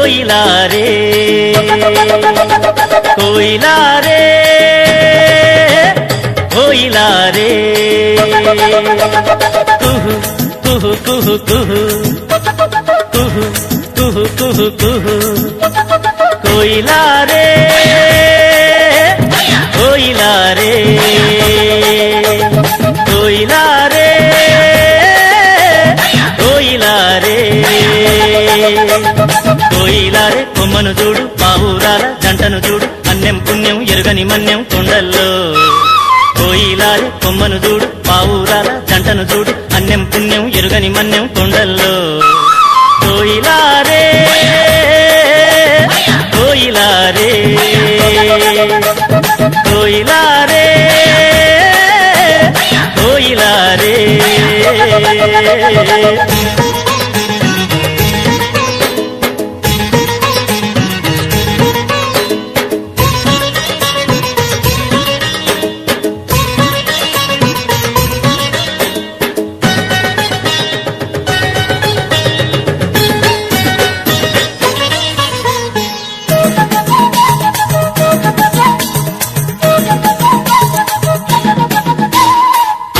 कोयला रे कोयला रे कोयला रे कुहू कुहू कुहू कुहू कुहू कुहू कुहू कुहू कोयला रे कोयला रे कोयला रे कोयला रे कोयला रे కొమ్మను చూడు పావురాల జంటను చూడు అన్యం పుణ్యం ఎరుగని మన్యం కొండల్లో కోయిలా రే కొమ్మను చూడు పావురాల జంటను చూడు అన్యం పుణ్యం ఎరుగని మన్యం కొండల్లో కోయిలా రే కోయిలా రే కోయిలా రే కోయిలా రే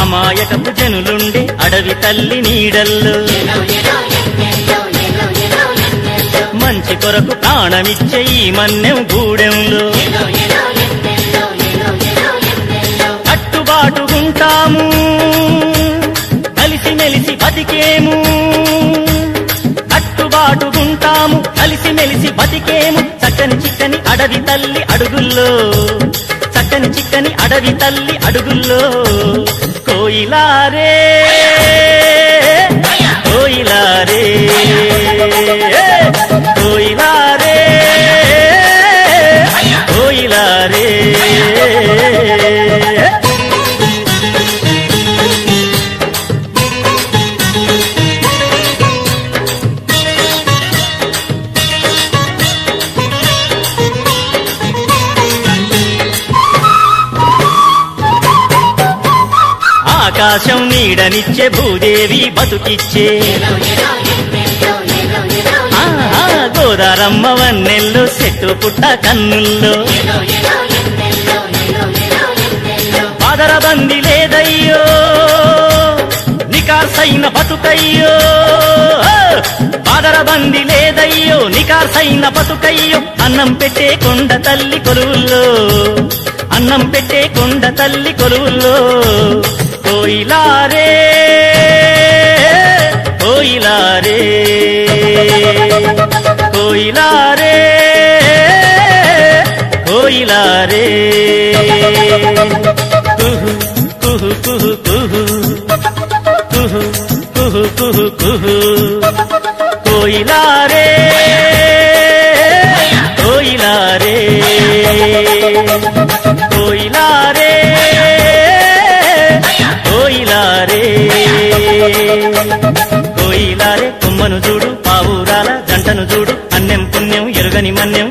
అమాయకపు జనులుండే అడవి తల్లి నీడల్లో మంచి కొరకు ప్రాణమిచ్చే ఈ మన్నెం గూడెంలో కట్టుబాటుగుంటాము కలిసి మెలిసి బతికేము కట్టుబాటుగుంటాము కలిసి మెలిసి బతికేము చక్కని చిక్కని అడవి తల్లి అడుగుల్లో చక్కని చిక్కని అడవి తల్లి అడుగుల్లో कोयला रे कोयला रे कोयला रे कोयला रे ఆకాశం నీడనిచ్చే భూదేవి బతుకిచ్చే గోదారమ్మ వన్నెల్లో చెట్టు పుట్ట కన్నుల్లో పాదరబంది లేదయ్యో నికార్సైన బతుకయ్యో పాదరబంది లేదయ్యో నికార్సైన బతుకయ్యో అన్నం పెట్టే కొండ తల్లి కొలువుల్లో అన్నం పెట్టే కొండ తల్లి కొలువుల్లో कोयला रे कोयला रे कोयला रे कोयला रे कुहू कुहू कुहू कुहू कुहू कुहू कुहू कुहू कोयला रे कोयला रे कोयला रे कोयला रे कोयला रे కొమ్మను చూడు పావురాల జంటను చూడు అన్యం పుణ్యం ఎరుగని మన్యం